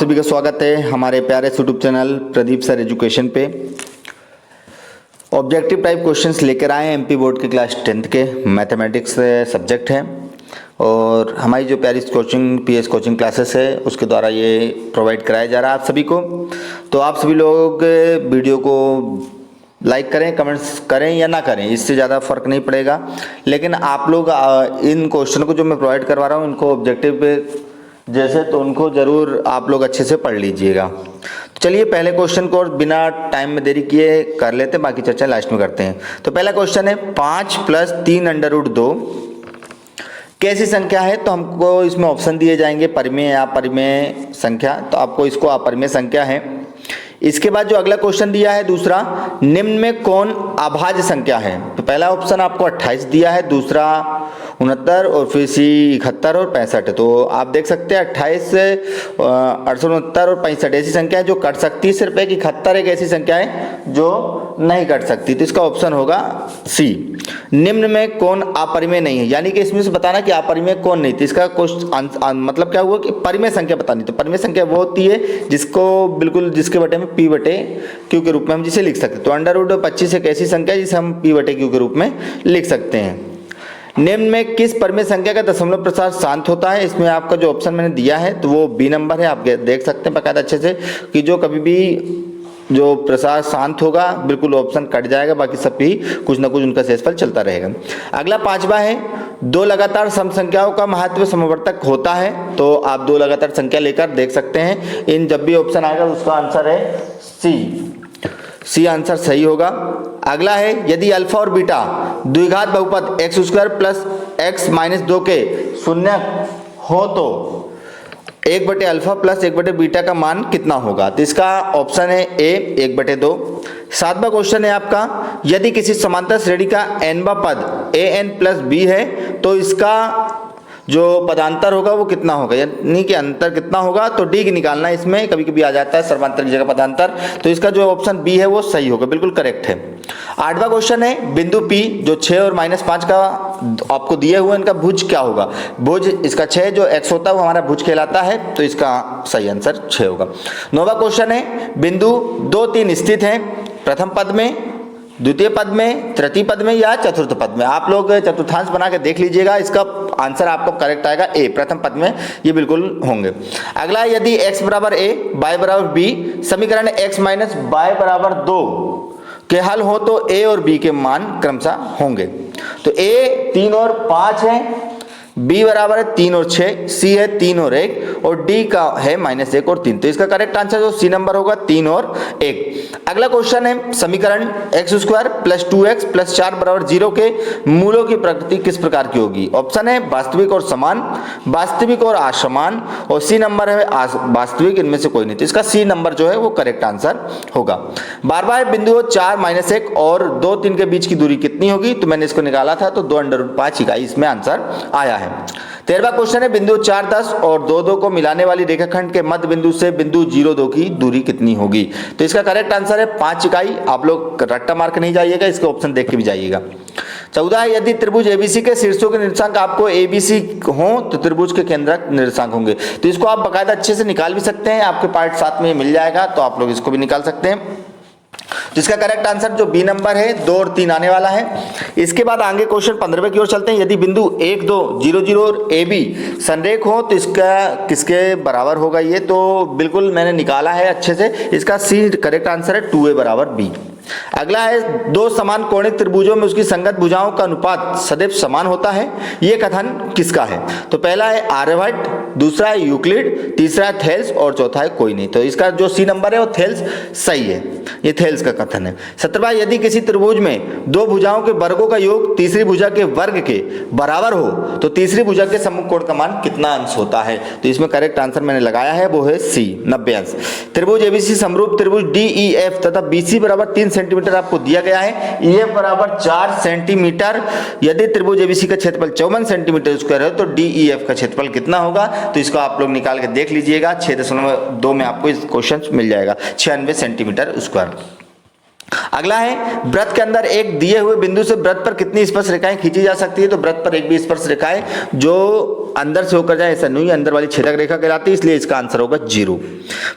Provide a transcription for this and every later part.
सभी का स्वागत है हमारे प्यारे YouTube channel Pradeep sir education पे। ऑब्जेक्टिव टाइप क्वेश्चंस लेकर आए हैं एमपी बोर्ड के क्लास 10th के मैथमेटिक्स सब्जेक्ट है और हमारी जो प्यारी कोचिंग पीएस कोचिंग क्लासेस है उसके द्वारा ये प्रोवाइड कराया जा रहा है आप सभी को। तो आप सभी लोग वीडियो को लाइक करें, कमेंट्स करें या ना करें, इससे ज़्यादा फर्क नहीं पड़ेगा, लेकिन आप लोग इन क्वेश्चन को जो मैं प्रोवाइड करवा रहा हूँ इनको ऑब्जेक्टिव पे जैसे तो उनको ज़रूर आप लोग अच्छे से पढ़ लीजिएगा। तो चलिए पहले क्वेश्चन को बिना टाइम में देरी किए कर लेते हैं, बाकी चर्चा लास्ट में करते हैं। तो पहला क्वेश्चन है 5 + 3√2 कैसी संख्या है। तो हमको इसमें ऑप्शन दिए जाएंगे परिमेय या अपरिमेय संख्या, तो आपको इसको अपरिमेय संख्या है। इसके बाद जो अगला क्वेश्चन दिया है दूसरा, निम्न में कौन अभाज्य संख्या है। तो पहला ऑप्शन आपको 28 दिया है, दूसरा 69 और फिर सी 71 और 65। तो आप देख सकते हैं 28, 68 और 65 ऐसी संख्या है जो कट सकती है सिर्फ, 71 एक ऐसी संख्या है जो नहीं कट सकती। तो इसका ऑप्शन होगा सी, निम्न में कौन अपरिमेय नहीं है, यानी कि इसमें से बताना कि अपरिमेय कौन नहीं। तो इसका मतलब क्या हुआ कि परिमेय संख्या बतानी। तो परिमेय संख्या वो होती है जिसको बिल्कुल जिसके बटे में p/q के रूप में हम जिसे लिख सकते हैं। तो √25 एक ऐसी संख्या है जिसे हम p/q के रूप में लिख सकते हैं। निम्न में किस परिमेय संख्या का दशमलव प्रसार शांत होता है। इसमें आपका जो ऑप्शन मैंने दिया है तो वो बी नंबर है। आप देख सकते हैं बकायदा अच्छे से कि जो कभी भी जो प्रसार शांत होगा बिल्कुल ऑप्शन कट जाएगा, बाकी सब भी कुछ ना कुछ उनका शेषफल चलता रहेगा। अगला 5वां है, 2 लगातार सम संख्याओं का महत्व समवर्तक होता है। तो आप 2 लगातार संख्या लेकर देख सकते हैं, इन जब भी ऑप्शन आएगा उसका आंसर है सी आंसर सही होगा। अगला है, यदि अल्फा और बीटा द्विघात बहुपद x² + x-2 के शून्य हो तो 1/α + 1/बीटा का मान कितना होगा। तो इसका ऑप्शन है ए 1/2। 7वां क्वेश्चन है आपका, यदि किसी समांतर श्रेणी का nवां पद an + b है तो इसका जो पदांतर होगा वो कितना होगा, यानी कि अंतर कितना होगा। तो डी की निकालना, इसमें कभी कभी आ जाता है सर्वांतर की जगह पदांतर। तो इसका जो ऑप्शन बी है वो सही होगा, बिल्कुल करेक्ट है। 8वां क्वेश्चन है, बिंदु P जो 6 और -5 का आपको दिए हुए इनका भुज क्या होगा। भुज इसका 6 जो x होता है वो हमारा भुज कहलाता है, तो इसका सही आंसर 6 होगा। 9वां क्वेश्चन है, बिंदु 2, 3 स्थित है, प्रथम पद में, द्वितीय पद में, तृतीय पद में या चतुर्थ पद में। आप लोग चतुर्थांश बना के देख लीजिएगा, इसका आंसर आपको करेक्ट आएगा ए, प्रथम पद में ये बिल्कुल होंगे। अगला, यदि x = a, y = b, समीकरण x - y = 2 के हल हो तो a और b के मान क्रमशः होंगे। तो a 3 और 5 है, b = 3 और 6, c है 3 और 1 और d का है -1 और 3। तो इसका करेक्ट आंसर जो सी नंबर होगा 3 और 1। अगला क्वेश्चन है, समीकरण x² + 2x + 4 = 0 के मूलों की प्रकृति किस प्रकार की होगी। ऑप्शन है वास्तविक और समान, वास्तविक और असमान, और सी नंबर है वास्तविक, इनमें से कोई नहीं। तो इसका सी नंबर जो है वो करेक्ट आंसर होगा। 12वां बिंदु 4, -1 और 2, 3 के बीच की दूरी कितनी होगी। तो मैंने इसको निकाला था तो 2√5 इकाई इसमें आंसर आया है। 13वां क्वेश्चन है, बिंदु 4, 10 और 2, 2 को मिलाने वाली रेखाखंड के मध्य बिंदु से बिंदु 0, 2 की दूरी कितनी होगी। तो इसका करेक्ट आंसर है 5 इकाई। आप लोग रट्टा मार के नहीं जाइएगा, इसके ऑप्शन देख के भी जाइएगा। 14 है, यदि त्रिभुज एबीसी के शीर्षों के निर्देशांक आपको एबीसी हो तो त्रिभुज के केंद्रक निर्देशांक होंगे। तो इसको आप बाकायदा अच्छे से निकाल भी सकते हैं, आपके पार्ट 7 में मिल जाएगा, तो आप लोग इसको भी निकाल सकते हैं। जिसका करेक्ट आंसर जो बी नंबर है 2 और 3 आने वाला है। इसके बाद आगे क्वेश्चन 15वें की ओर चलते हैं। यदि बिंदु 1, 2, 0, 0 और ए बी संरेख हो तो इसका किसके बराबर होगा। ये तो बिल्कुल मैंने निकाला है अच्छे से, इसका सी करेक्ट आंसर है 2a = b। अगला है, 2 समान कोणिक त्रिभुजों में उसकी संगत भुजाओं का अनुपात सदैव समान होता है, ये कथन किसका है। तो पहला है आर्यभट्ट, दूसरा है यूक्लिड, तीसरा है थेल्स और चौथा है कोई नहीं। तो इसका जो सी नंबर है वो थेल्स सही है, ये थेल्स का कथन है। 17वां, यदि किसी त्रिभुज में 2 भुजाओं के वर्गों का योग तीसरी भुजा के वर्ग के बराबर हो तो तीसरी भुजा के सम्मुख कोण का मान कितना अंश होता है। तो इसमें करेक्ट आंसर मैंने लगाया है वो है सी, 90 अंश। त्रिभुज एबीसी समरूप त्रिभुज DEF तथा BC = 3 सेंटीमीटर आपको दिया गया है, EF = 4 सेंटीमीटर। यदि त्रिभुज एबीसी का क्षेत्रफल 54 सेंटीमीटर स्क्वायर है तो DEF का क्षेत्रफल कितना होगा। तो इसको आप लोग निकाल के देख लीजिएगा, 6.2 में आपको इस क्वेश्चन मिल जाएगा, 96 सेंटीमीटर स्क्वायर। अगला है वृत्त के अंदर एक दिए हुए बिंदु से वृत्त पर कितनी स्पर्श रेखाएं खींची जा सकती है। तो वृत्त पर एक भी स्पर्श रेखाएं जो अंदर से होकर जाए ऐसा नहीं, अंदर वाली छेदक रेखा कहलाती है, इसलिए इसका आंसर होगा 0।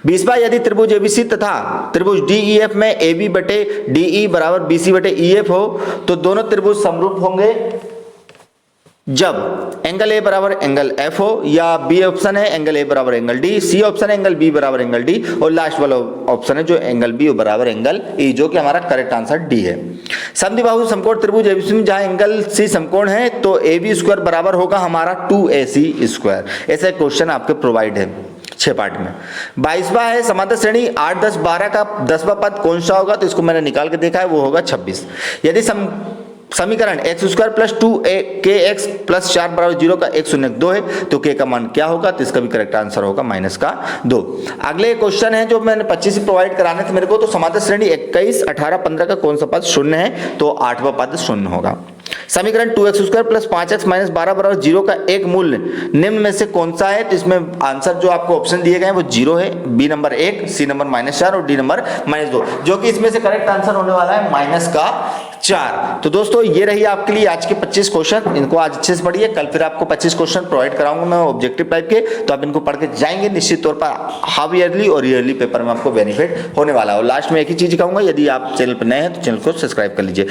20वां, यदि त्रिभुज एबीसी तथा त्रिभुज डीईएफ में AB बटे DE बराबर BC बटे EF हो तो दोनों त्रिभुज समरूप होंगे जब एंगल A बराबर एंगल F हो, या B ऑप्शन है एंगल A बराबर एंगल D, C ऑप्शन है एंगल B बराबर एंगल D, और लास्ट वाला ऑप्शन है जो एंगल B बराबर एंगल E, जो कि हमारा करेक्ट आंसर D है। समद्विबाहु समकोण त्रिभुज एबीसी में जहां एंगल C समकोण है तो AB स्क्वायर बराबर होगा हमारा 2AC स्क्वायर। ऐसा क्वेश्चन आपके प्रोवाइड है 6 पार्ट में। 22वां है समांतर श्रेणी 8, 10, 12 का 10वां पद कौन सा होगा। तो इसको मैंने निकाल के देखा है, वो होगा 26। यदि समीकरण x square plus 2kx plus 4 बराबर 0 का 1 शून्य 2 है तो k का मान क्या होगा। तो इसका भी करेक्ट आंसर होगा -2। अगले क्वेश्चन है जो मैंने 25 प्रोवाइड कराने थे मेरे को। तो समांतर श्रेणी 21, 18, 15 का कौन सा पद शून्य है। तो 8वां पद शून्य होगा। समीकरण 2x square plus 5x minus 12 बराबर 0 का एक मूल्य निम्न में से कौन सा है। तो इसमें आंसर जो आपको ऑप्शन दिए गए हैं वो 0 है, बी नंबर 1, सी नंबर -4 और डी नंबर -2, जो कि इसमें से करेक्ट आंसर होने वाला है -4। तो दोस्तों ये रही आपके लिए आज के 25 क्वेश्चन। इनको आज अच्छे से पढ़िए, कल फिर आपको 25 क्वेश्चन प्रोवाइड कराऊंगा मैं ऑब्जेक्टिव टाइप के, तो आप इनको पढ़ के जाएंगे निश्चित तौर पर हाफ ईयरली और ईयरली पेपर में आपको बेनिफिट होने वाला है। और लास्ट में एक ही चीज कहूंगा, यदि आप चैनल पर नए हैं तो चैनल को सब्सक्राइब कर लीजिए।